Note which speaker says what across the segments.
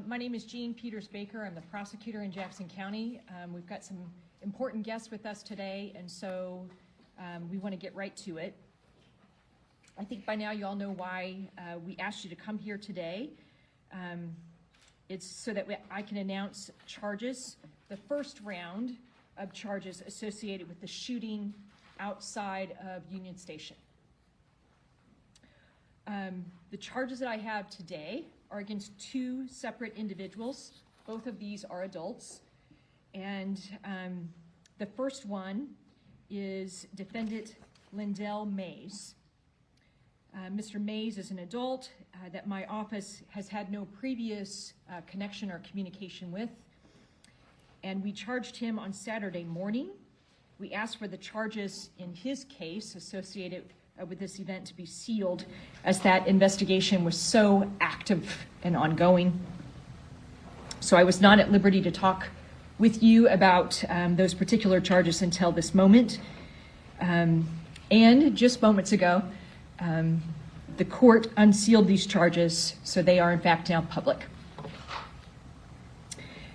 Speaker 1: My name is Jean Peters-Baker. I'm the prosecutor in Jackson County. We've got some important guests with us today, and so we want to get right to it. I think by now you all know why we asked you to come here today. It's so that I can announce charges, the first round of charges associated with the shooting outside of Union Station. The charges that I have today are against two separate individuals. Both of these are adults. And the first one is defendant Lindell Mays. Mr. Mays is an adult that my office has had no previous connection or communication with. And we charged him on Saturday morning. We asked for the charges in his case associated with this event to be sealed, as that investigation was so active and ongoing. So I was not at liberty to talk with you about those particular charges until this moment. And just moments ago, the court unsealed these charges, so they are in fact now public.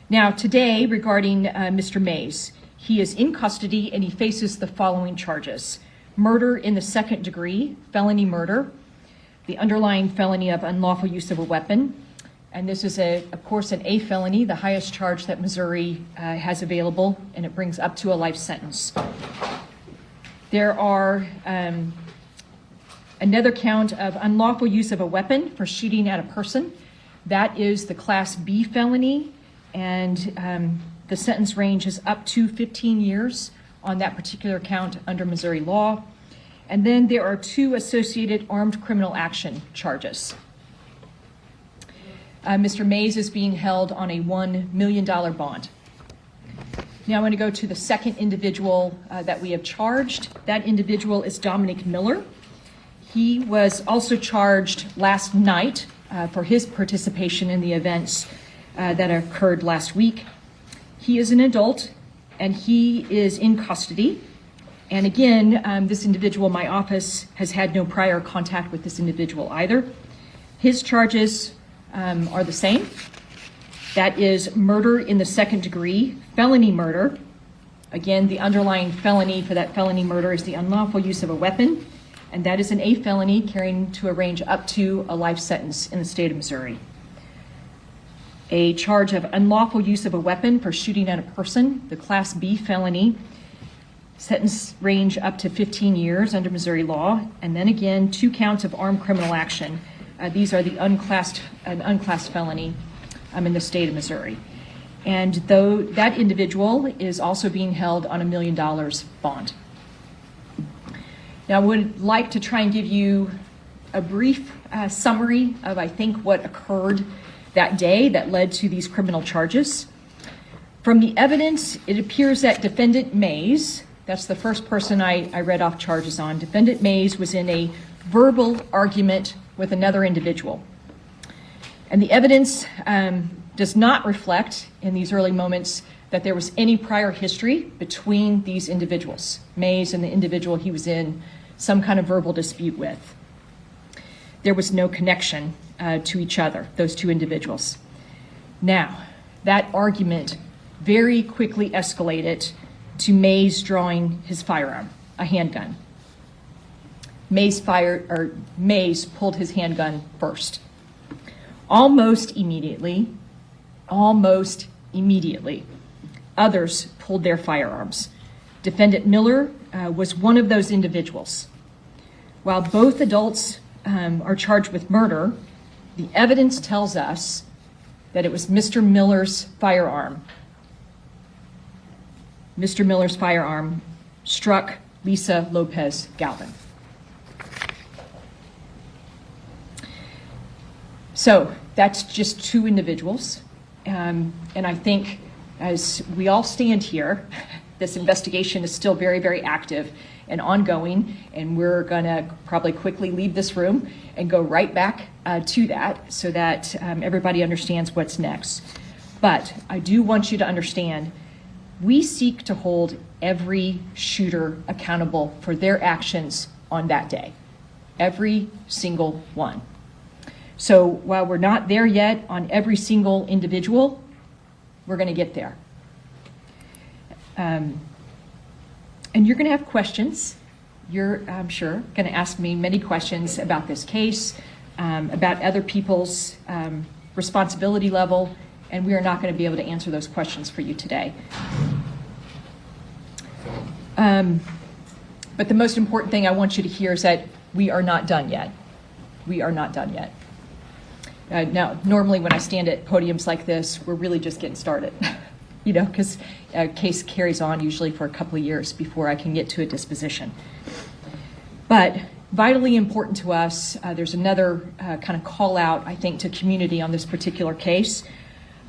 Speaker 1: Now today, regarding Mr. Mays, he is in custody and he faces the following charges: murder in the second degree, felony murder, the underlying felony of unlawful use of a weapon, and this is, of course, an A felony, the highest charge that Missouri has available, and it brings up to a life sentence. There are another count of unlawful use of a weapon for shooting at a person. That is the Class B felony, and the sentence range is up to 15 years on that particular count under Missouri law. And then there are two associated armed criminal action charges. Mr. Mays is being held on a $1 million bond. Now I'm going to go to the second individual that we have charged. That individual is Dominic Miller. He was also charged last night for his participation in the events that occurred last week. He is an adult and he is in custody. And again, this individual, my office has had no prior contact with this individual either. His charges are the same. That is murder in the second degree, felony murder. Again, the underlying felony for that felony murder is the unlawful use of a weapon, and that is an A felony carrying to a range up to a life sentence in the state of Missouri. A charge of unlawful use of a weapon for shooting at a person, the Class B felony, sentence range up to 15 years under Missouri law, and then again, two counts of armed criminal action. These are the unclassed felony in the state of Missouri. And though that individual is also being held on $1 million bond. Now I would like to try and give you a brief summary of, I think, what occurred that day that led to these criminal charges. From the evidence, it appears that defendant Mays, that's the first person I read off charges on, defendant Mays was in a verbal argument with another individual. And the evidence does not reflect in these early moments that there was any prior history between these individuals, Mays and the individual he was in some kind of verbal dispute with. There was no connection to each other, those two individuals. Now, that argument very quickly escalated to Mays drawing his firearm, a handgun. Mays pulled his handgun first. Almost immediately, others pulled their firearms. Defendant Miller was one of those individuals. While both adults are charged with murder, the evidence tells us that it was Mr. Miller's firearm. Mr. Miller's firearm struck Lisa Lopez Galvin. So that's just two individuals. And I think as we all stand here, this investigation is still very, very active and ongoing, and we're going to probably quickly leave this room and go right back to that so that everybody understands what's next. But I do want you to understand, we seek to hold every shooter accountable for their actions on that day, every single one. So while we're not there yet on every single individual, we're going to get there. And you're going to have questions. You're, I'm sure, going to ask me many questions about this case, about other people's responsibility level, and we are not going to be able to answer those questions for you today. But the most important thing I want you to hear is that we are not done yet. We are not done yet. Now, normally when I stand at podiums like this, we're really just getting started, you know, because a case carries on usually for a couple of years before I can get to a disposition. But vitally important to us, there's another kind of call out, I think, to community on this particular case.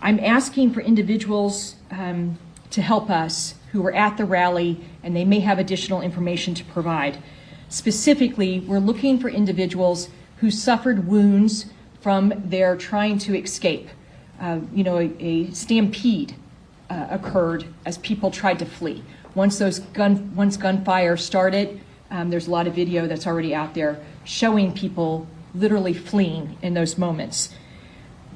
Speaker 1: I'm asking for individuals to help us who were at the rally, and they may have additional information to provide. Specifically, we're looking for individuals who suffered wounds from their trying to escape. A stampede occurred as people tried to flee. Once gunfire started, there's a lot of video that's already out there showing people literally fleeing in those moments.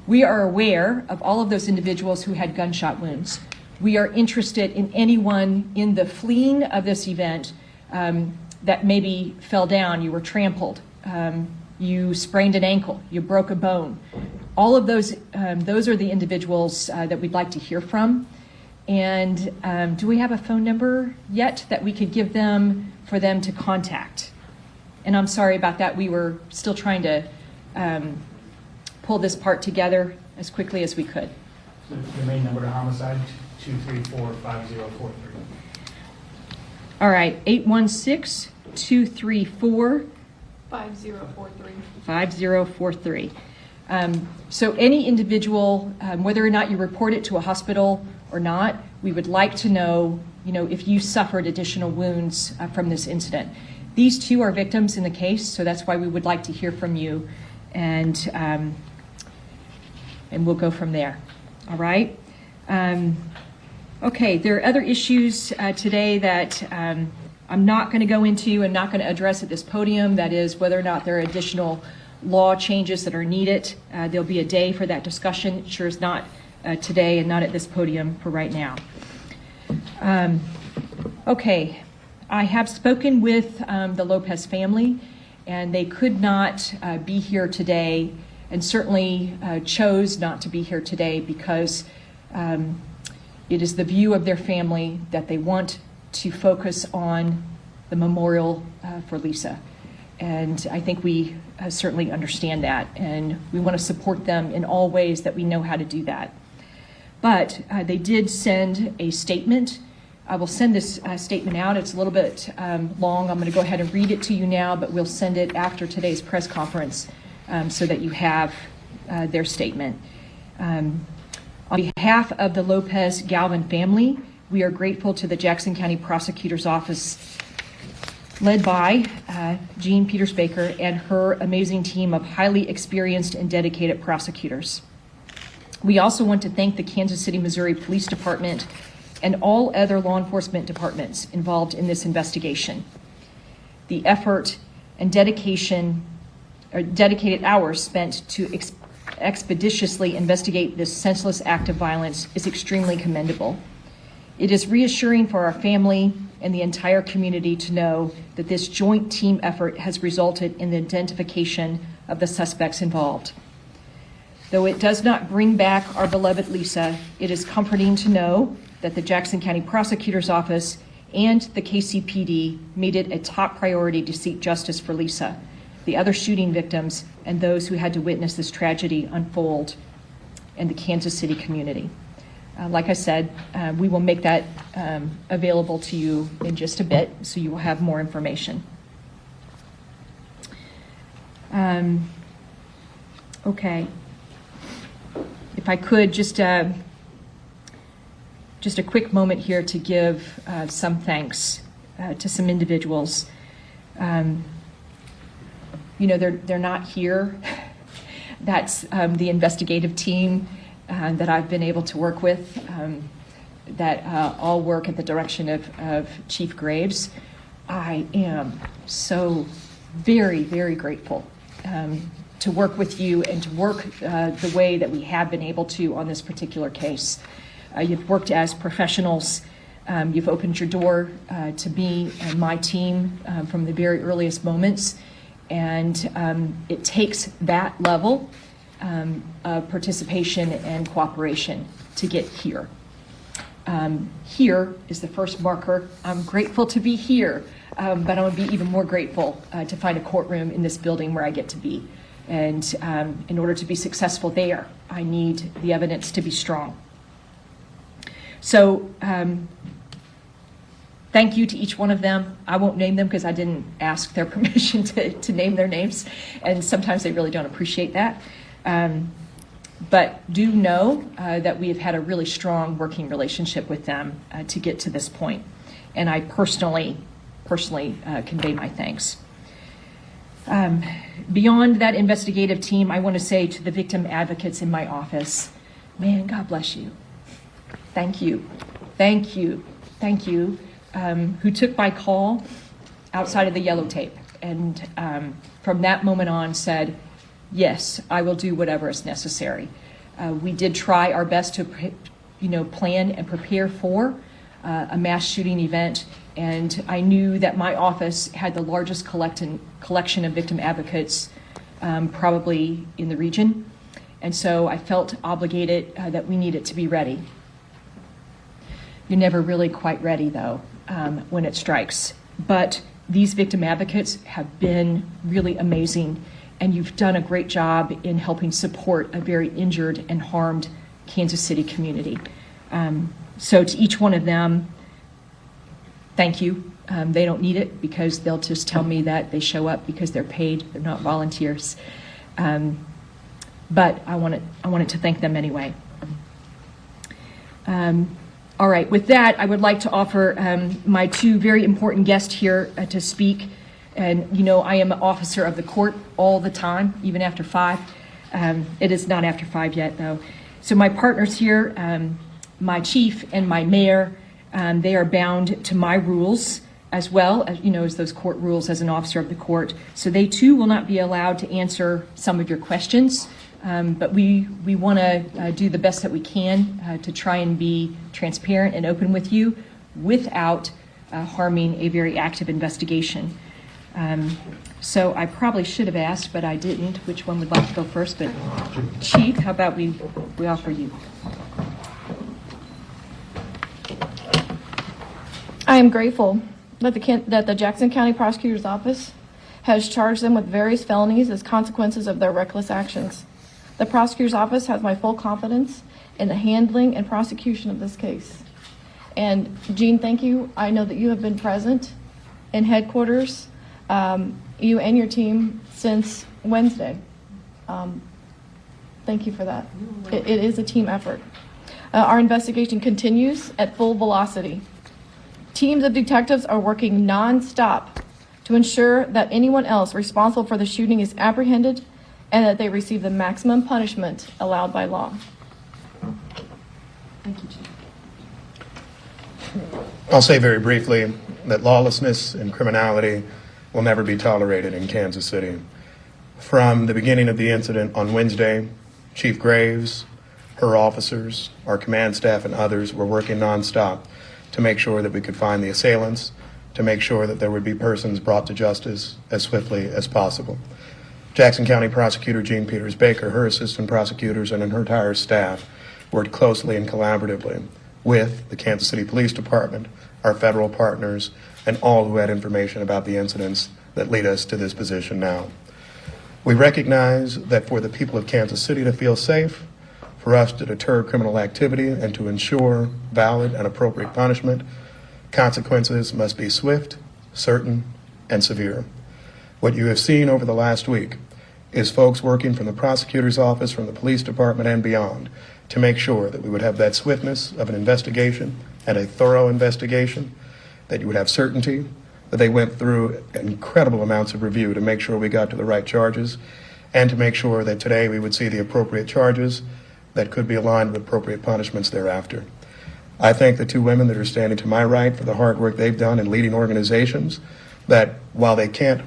Speaker 1: We are aware of all of those individuals who had gunshot wounds. We are interested in anyone in the fleeing of this event that maybe fell down, you were trampled, you sprained an ankle, you broke a bone. All of those are the individuals that we'd like to hear from. And do we have a phone number yet that we could give them for them to contact? And I'm sorry about that. We were still trying to pull this part together as quickly as we could.
Speaker 2: So the main number to homicide, 234-5043.
Speaker 1: All right, 816-234
Speaker 3: 5043.
Speaker 1: 5043. So any individual, whether or not you report it to a hospital or not, we would like to know, if you suffered additional wounds from this incident. These two are victims in the case, so that's why we would like to hear from you, and we'll go from there. All right. Okay, there are other issues today that I'm not going to go into and not going to address at this podium. That is whether or not there are additional law changes that are needed. There'll be a day for that discussion. It sure is not today and not at this podium for right now. Okay, I have spoken with the Lopez family, and they could not be here today, and certainly chose not to be here today because it is the view of their family that they want to focus on the memorial for Lisa. And I think we certainly understand that, and we want to support them in all ways that we know how to do that. But they did send a statement. I will send this statement out. It's a little bit long. I'm going to go ahead and read it to you now, but we'll send it after today's press conference so that you have their statement. On behalf of the Lopez Galvin family, we are grateful to the Jackson County Prosecutor's Office, led by Jean Peters Baker and her amazing team of highly experienced and dedicated prosecutors. We also want to thank the Kansas City, Missouri Police Department and all other law enforcement departments involved in this investigation. The effort and dedicated hours spent to expeditiously investigate this senseless act of violence is extremely commendable. It is reassuring for our family and the entire community to know that this joint team effort has resulted in the identification of the suspects involved. Though it does not bring back our beloved Lisa, it is comforting to know that the Jackson County Prosecutor's Office and the KCPD made it a top priority to seek justice for Lisa, the other shooting victims, and those who had to witness this tragedy unfold in the Kansas City community. Like I said, we will make that available to you in just a bit, so you will have more information. Okay. If I could, just a quick moment here to give some thanks to some individuals. They're not here. That's the investigative team that I've been able to work with, that all work at the direction of Chief Graves. I am so very, very grateful to work with you and to work the way that we have been able to on this particular case. You've worked as professionals. You've opened your door to me and my team from the very earliest moments. And it takes that level of participation and cooperation to get here. Here is the first marker. I'm grateful to be here, but I'm going to be even more grateful to find a courtroom in this building where I get to be. And in order to be successful there, I need the evidence to be strong. So thank you to each one of them. I won't name them because I didn't ask their permission to name their names, and sometimes they really don't appreciate that. But do know that we have had a really strong working relationship with them to get to this point. And I personally convey my thanks. Beyond that investigative team, I want to say to the victim advocates in my office, man, God bless you. Thank you. Thank you. Thank you. Who took my call outside of the yellow tape. And from that moment on said, yes, I will do whatever is necessary. We did try our best to, plan and prepare for a mass shooting event, and I knew that my office had the largest collection of victim advocates probably in the region, and so I felt obligated that we needed to be ready. You're never really quite ready, though, when it strikes, but these victim advocates have been really amazing. And you've done a great job in helping support a very injured and harmed Kansas City community. So to each one of them, thank you. They don't need it because they'll just tell me that they show up because they're paid. They're not volunteers. But I wanted to thank them anyway. All right, with that, I would like to offer my two very important guests here to speak. And, I am an officer of the court all the time, even after 5. It is not after 5 yet, though. So my partners here, my chief and my mayor, they are bound to my rules as well, as those court rules as an officer of the court. So they, too, will not be allowed to answer some of your questions. But we want to do the best that we can to try and be transparent and open with you without harming a very active investigation. So I probably should have asked, but I didn't, which one would like to go first. But Chief, how about we offer you?
Speaker 3: I am grateful that the Jackson County Prosecutor's Office has charged them with various felonies as consequences of their reckless actions. The Prosecutor's Office has my full confidence in the handling and prosecution of this case. And Jean, thank you. I know that you have been present in headquarters, you and your team, since Wednesday. Thank you for that. It is a team effort. Our investigation continues at full velocity. Teams of detectives are working non-stop to ensure that anyone else responsible for the shooting is apprehended and that they receive the maximum punishment allowed by law.
Speaker 1: Thank you, Chief.
Speaker 4: I'll say very briefly that lawlessness and criminality will never be tolerated in Kansas City. From the beginning of the incident on Wednesday, Chief Graves, her officers, our command staff, and others were working nonstop to make sure that we could find the assailants, to make sure that there would be persons brought to justice as swiftly as possible. Jackson County Prosecutor Jean Peters Baker, her assistant prosecutors, and her entire staff worked closely and collaboratively with the Kansas City Police Department, our federal partners, and all who had information about the incidents that lead us to this position now. We recognize that for the people of Kansas City to feel safe, for us to deter criminal activity and to ensure valid and appropriate punishment, consequences must be swift, certain, and severe. What you have seen over the last week is folks working from the prosecutor's office, from the police department, and beyond to make sure that we would have that swiftness of an investigation and a thorough investigation, that you would have certainty, that they went through incredible amounts of review to make sure we got to the right charges, and to make sure that today we would see the appropriate charges that could be aligned with appropriate punishments thereafter. I thank the two women that are standing to my right for the hard work they've done in leading organizations that, while they can't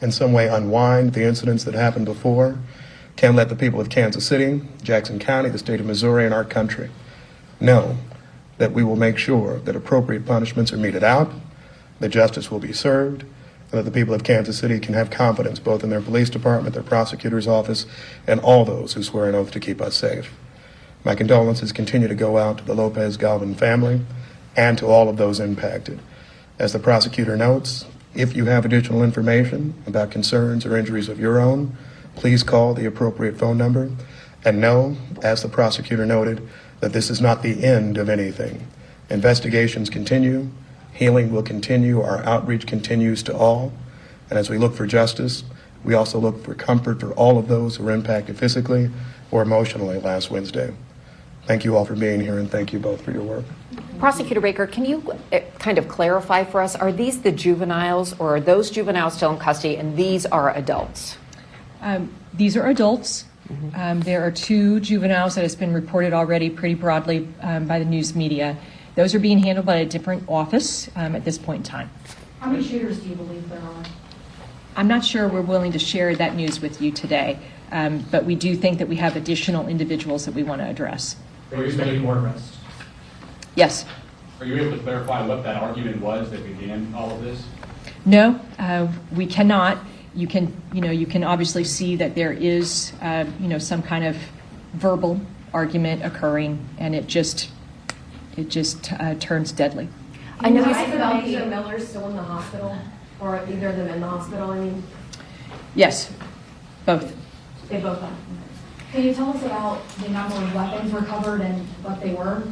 Speaker 4: in some way unwind the incidents that happened before, can't let the people of Kansas City, Jackson County, the state of Missouri, and our country know that we will make sure that appropriate punishments are meted out, that justice will be served, and that the people of Kansas City can have confidence both in their police department, their prosecutor's office, and all those who swear an oath to keep us safe. My condolences continue to go out to the Lopez Galvin family and to all of those impacted. As the prosecutor notes, if you have additional information about concerns or injuries of your own, please call the appropriate phone number. And know, as the prosecutor noted, that this is not the end of anything. Investigations continue, healing will continue, our outreach continues to all. And as we look for justice, we also look for comfort for all of those who were impacted physically or emotionally last Wednesday. Thank you all for being here, and thank you both for your work.
Speaker 5: Prosecutor Baker, can you kind of clarify for us, are these the juveniles, or are those juveniles still in custody and these are adults?
Speaker 1: These are adults. There are 2 juveniles that has been reported already pretty broadly by the news media. Those are being handled by a different office at this point in time.
Speaker 6: How many shooters do you believe there are?
Speaker 1: I'm not sure we're willing to share that news with you today, but we do think that we have additional individuals that we want to address.
Speaker 2: Are you expecting more arrests?
Speaker 1: Yes.
Speaker 7: Are you able to clarify what that argument was that began all of this?
Speaker 1: No, we cannot. You can obviously see that there is, some kind of verbal argument occurring, and it just turns deadly.
Speaker 5: I know
Speaker 6: Is Valdez or Miller still in the hospital, or are either of them in the hospital? I mean,
Speaker 1: Yes, both.
Speaker 6: they both are. Can you tell us about the number of weapons recovered and what they were?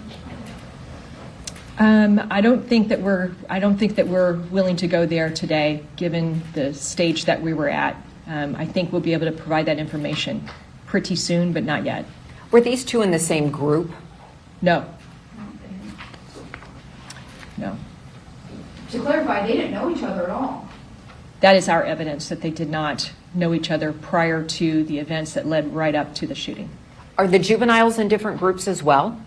Speaker 1: I don't think that we're willing to go there today, given the stage that we were at. I think we'll be able to provide that information pretty soon, but not yet.
Speaker 5: Were these 2 in the same group?
Speaker 1: No. No.
Speaker 6: To clarify, they didn't know each other at all.
Speaker 1: That is our evidence that they did not know each other prior to the events that led right up to the shooting.
Speaker 5: Are the juveniles in different groups as well?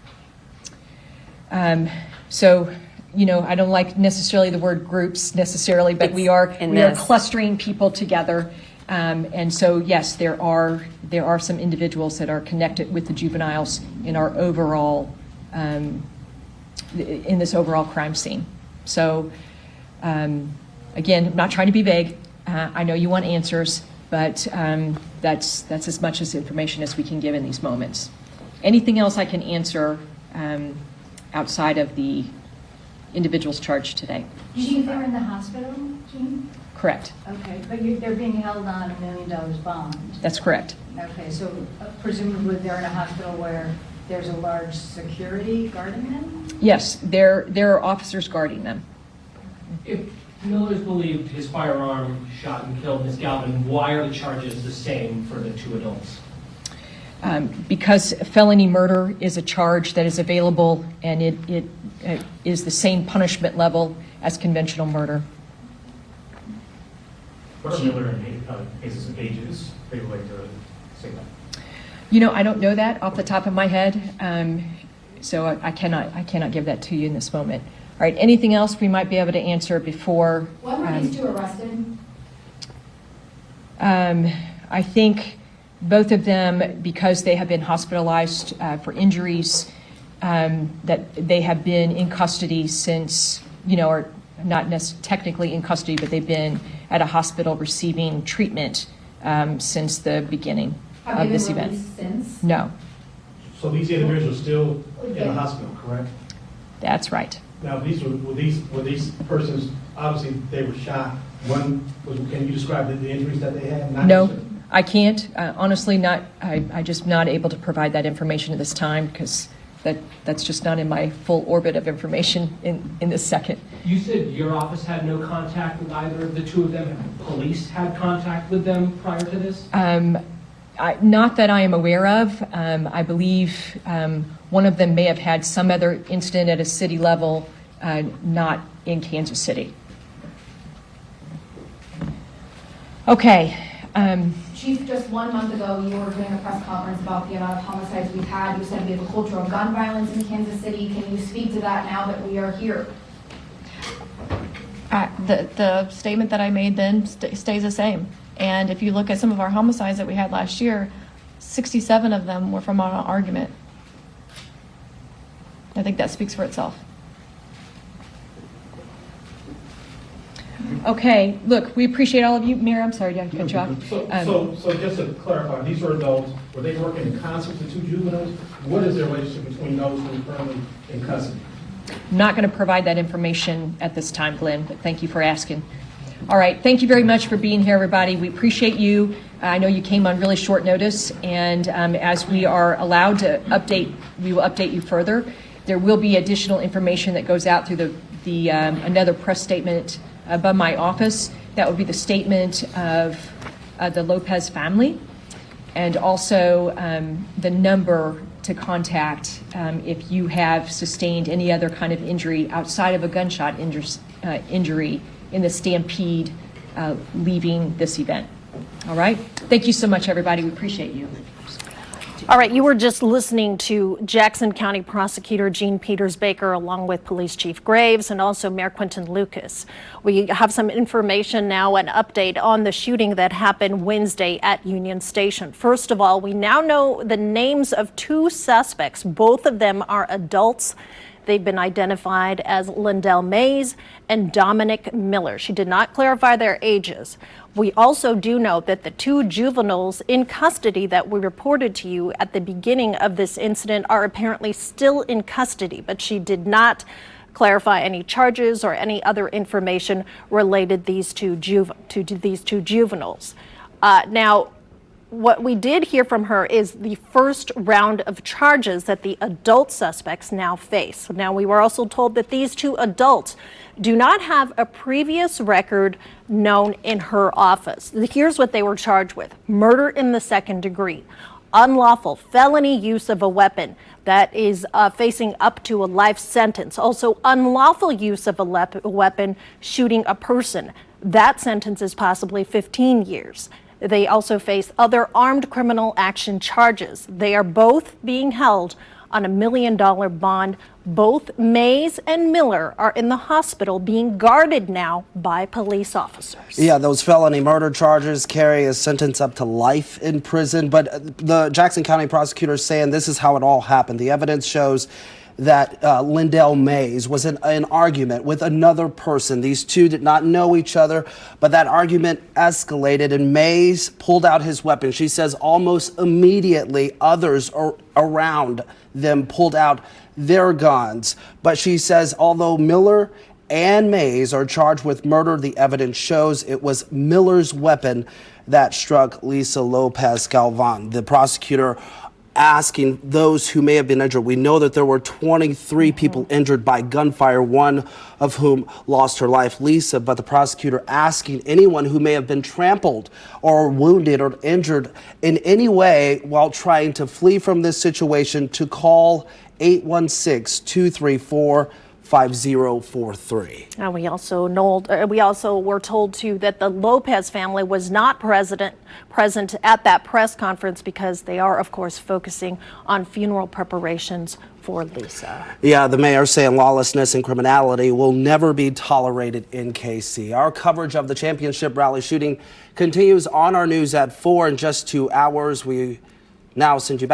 Speaker 1: So, I don't like necessarily the word groups necessarily, but we are clustering people together. And so, yes, there are some individuals that are connected with the juveniles in our overall, in this overall crime scene. So, again, I'm not trying to be vague. I know you want answers, but that's as much as information as we can give in these moments. Anything else I can answer outside of the individuals charged today?
Speaker 8: Chief, they're in the hospital, Jean?
Speaker 1: Correct.
Speaker 8: Okay, but they're being held on $1 million bond.
Speaker 1: That's correct.
Speaker 8: Okay, so presumably they're in a hospital where there's a large security guarding them?
Speaker 1: Yes, there are officers guarding them.
Speaker 9: If Miller's believed his firearm shot and killed Ms. Galvin, why are the charges the same for the 2 adults?
Speaker 1: Because felony murder is a charge that is available, and it is the same punishment level as conventional murder.
Speaker 2: What are Miller and cases of ages? They would like to say that.
Speaker 1: I don't know that off the top of my head, so I cannot give that to you in this moment. All right, anything else we might be able to answer before?
Speaker 6: When were these 2 arrested?
Speaker 1: I think both of them, because they have been hospitalized for injuries, that they have been in custody since, or not technically in custody, but they've been at a hospital receiving treatment since the beginning of this event.
Speaker 6: Have they been released since?
Speaker 1: No,
Speaker 10: So these individuals are still in the hospital, correct?
Speaker 1: that's right.
Speaker 10: Now, were these persons, obviously, they were shot. Can you describe the injuries that they had?
Speaker 1: No, I can't. Honestly, I'm just not able to provide that information at this time because that's just not in my full orbit of information in this second.
Speaker 9: You said your office had no contact with either of the 2 of them. Have police had contact with them prior to this?
Speaker 1: Not that I am aware of. I believe one of them may have had some other incident at a city level, not in Kansas City. Okay.
Speaker 6: Chief, just 1 month ago, you were doing a press conference about the amount of homicides we've had. You said we have a culture of gun violence in Kansas City. Can you speak to that now that we are here?
Speaker 3: The statement that I made then stays the same. And if you look at some of our homicides that we had last year, 67 of them were from an argument. I think that speaks for itself.
Speaker 1: Okay, look, we appreciate all of you. Mayor, I'm sorry, did I cut you off?
Speaker 10: So just to clarify, these are adults, were they working in concert with 2 juveniles? What is the relationship between those who are currently in custody?
Speaker 1: I'm not going to provide that information at this time, Glenn, but thank you for asking. All right, thank you very much for being here, everybody. We appreciate you. I know you came on really short notice, and as we are allowed to update, we will update you further. There will be additional information that goes out through the another press statement by my office. That would be the statement of the Lopez family, and also the number to contact if you have sustained any other kind of injury outside of a gunshot injury in the stampede leaving this event. All right? Thank you so much, everybody. We appreciate you.
Speaker 11: All right, you were just listening to Jackson County Prosecutor Gene Peters Baker along with Police Chief Graves and also Mayor Quentin Lucas. We have some information now, an update on the shooting that happened Wednesday at Union Station. First of all, we now know the names of 2 suspects. Both of them are adults. They've been identified as Lindell Mays and Dominic Miller. She did not clarify their ages. We also do know that the 2 juveniles in custody that we reported to you at the beginning of this incident are apparently still in custody, but she did not clarify any charges or any other information related to these two juveniles. Now, what we did hear from her is the first round of charges that the adult suspects now face. Now, we were also told that these 2 adults do not have a previous record known in her office. Here's what they were charged with: murder in the 2nd degree, unlawful felony use of a weapon that is facing up to a life sentence, also unlawful use of a weapon shooting a person. That sentence is possibly 15 years. They also face other armed criminal action charges. They are both being held on $1 million bond. Both Mays and Miller are in the hospital being guarded now by police officers.
Speaker 12: Yeah, those felony murder charges carry a sentence up to life in prison. But the Jackson County prosecutor is saying this is how it all happened. The evidence shows that Lindell Mays was in an argument with another person. These 2 did not know each other, but that argument escalated and Mays pulled out his weapon. She says almost immediately others around them pulled out their guns. But she says although Miller and Mays are charged with murder, the evidence shows it was Miller's weapon that struck Lisa Lopez Galvan. The prosecutor asking those who may have been injured. We know that there were 23 people injured by gunfire, one of whom lost her life, Lisa, but the prosecutor asking anyone who may have been trampled or wounded or injured in any way while trying to flee from this situation to call 816-234-5043.
Speaker 11: And we also were told too that the Lopez family was not present at that press conference because they are, of course, focusing on funeral preparations for Lisa.
Speaker 12: Yeah, the mayor saying lawlessness and criminality will never be tolerated in KC. Our coverage of the championship rally shooting continues on our news at 4 in just 2 hours. We now send you back